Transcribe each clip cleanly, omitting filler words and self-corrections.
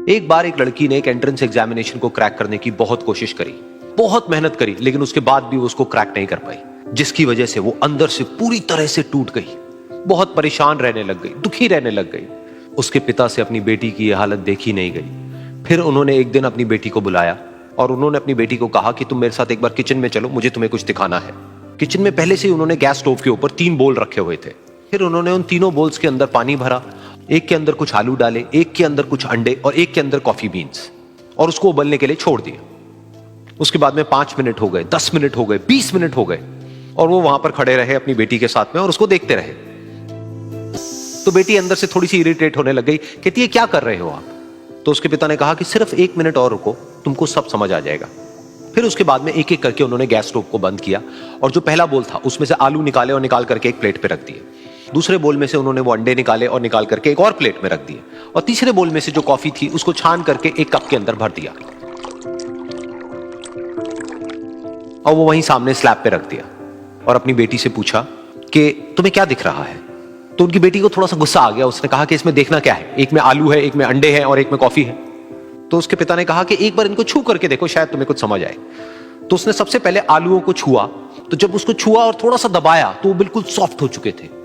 एक बार एक लड़की ने एक एंट्रेंस एग्जामिनेशन को क्रैक करने की बहुत कोशिश करी, बहुत मेहनत करी, लेकिन उसके बाद भी वो उसको क्रैक नहीं कर पाई, जिसकी वजह से वो अंदर से पूरी तरह से टूट गई, बहुत परेशान रहने लग गई, दुखी रहने लग गई। उसके पिता से अपनी बेटी की यह हालत देखी नहीं गई। फिर उन्होंने एक दिन अपनी बेटी को बुलाया और उन्होंने अपनी बेटी को कहा कि तुम मेरे साथ एक बार किचन में चलो, मुझे तुम्हें कुछ दिखाना है। किचन में पहले से ही उन्होंने गैस स्टोव के ऊपर 3 बोल रखे हुए थे। फिर उन्होंने उन तीनों बोल्स के अंदर पानी भरा, एक के अंदर कुछ आलू डाले, एक के अंदर कुछ अंडे और एक के अंदर कॉफी बीन्स, और उसको उबलने के लिए छोड़ दिया। उसके बाद में 5 मिनट हो गए, 10 मिनट हो गए, 20 मिनट हो गए, और वो वहां पर खड़े रहे अपनी बेटी के साथ में और उसको देखते रहे। तो बेटी अंदर से थोड़ी सी इरिटेट होने लग गई, कहती है क्या कर रहे हो आप? तो उसके पिता ने कहा कि सिर्फ 1 मिनट और रुको, तुमको सब समझ आ जाएगा। फिर उसके बाद में एक एक करके उन्होंने गैस स्टोव को बंद किया और जो पहला बोल था उसमें से आलू निकाले और निकाल करके एक प्लेट पे रख दिए। दूसरे बोल में से उन्होंने वो अंडे निकाले और निकाल करके एक और प्लेट में रख दिए, और तीसरे बोल में से जो कॉफी थी उसको छान करके एक कप के अंदर भर दिया और वो वहीं सामने स्लैब पे रख दिया और अपनी बेटी से पूछा कि तुम्हें क्या दिख रहा है? तो उनकी बेटी को थोड़ा सा गुस्सा आ गया। उसने कहा कि इसमें देखना क्या है, एक में आलू है, एक में अंडे हैं और एक में कॉफी है। तो उसके पिता ने कहा कि एक बार इनको छू करके देखो, शायद तुम्हें कुछ समझ आए। तो उसने सबसे पहले आलूओं को छुआ, तो जब उसको छुआ और थोड़ा सा दबाया तो वो बिल्कुल सॉफ्ट हो चुके थे।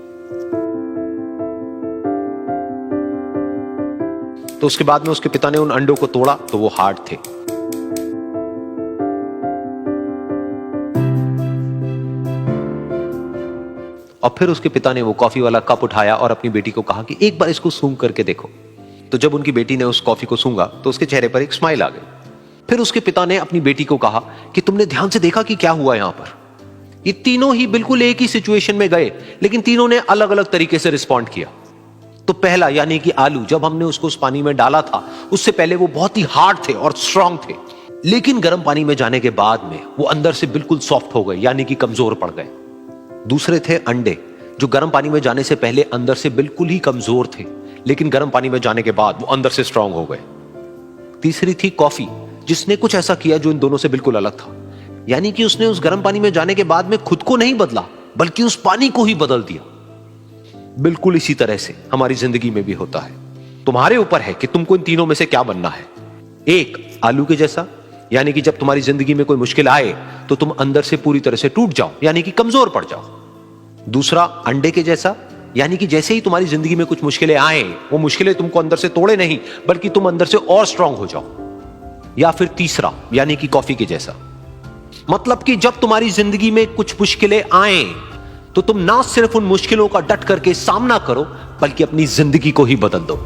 तो उसके बाद में उसके पिता ने उन अंडों को तोड़ा तो वो हार्ड थे। और फिर उसके पिता ने वो कॉफी वाला कप उठाया और अपनी बेटी को कहा कि एक बार इसको सूंघ करके देखो। तो जब उनकी बेटी ने उस कॉफी को सूंघा तो उसके चेहरे पर एक स्माइल आ गई। फिर उसके पिता ने अपनी बेटी को कहा कि तुमने ध्यान से देखा कि क्या हुआ यहां पर? ये तीनों ही बिल्कुल एक ही सिचुएशन में गए, लेकिन तीनों ने अलग अलग तरीके से रिस्पॉन्ड किया। तो पहला यानी कि आलू, जब हमने उसको उस पानी में डाला था उससे पहले वो बहुत ही हार्ड थे और स्ट्रांग थे, लेकिन गर्म पानी में जाने के बाद में वो अंदर से बिल्कुल सॉफ्ट हो गए, यानी कि कमजोर पड़ गए। दूसरे थे अंडे, जो गर्म पानी में जाने से पहले अंदर से बिल्कुल ही कमजोर थे, लेकिन गर्म पानी में जाने के बाद वो अंदर से स्ट्रांग हो गए। तीसरी थी कॉफी, जिसने कुछ ऐसा किया जो इन दोनों से बिल्कुल अलग था, यानी कि उसने उस गर्म पानी में जाने के बाद में खुद को नहीं बदला, बल्कि उस पानी को ही बदल दिया। बिल्कुल इसी तरह से हमारी जिंदगी में भी होता है। तुम्हारे ऊपर है कि तुमको इन तीनों में से क्या बनना है। एक, आलू के जैसा, यानी कि जब तुम्हारी जिंदगी में कोई मुश्किल आए तो तुम अंदर से पूरी तरह से टूट जाओ, यानी कि कमजोर पड़ जाओ। दूसरा, अंडे के जैसा, यानी कि जैसे ही तुम्हारी जिंदगी में कुछ मुश्किलें आए, वो मुश्किलें तुमको अंदर से तोड़े नहीं, बल्कि तुम अंदर से और स्ट्रांग हो जाओ। या फिर तीसरा, यानी कि कॉफी के जैसा, मतलब कि जब तुम्हारी जिंदगी में कुछ मुश्किलें आए तो तुम ना सिर्फ उन मुश्किलों का डट करके सामना करो, बल्कि अपनी जिंदगी को ही बदल दो।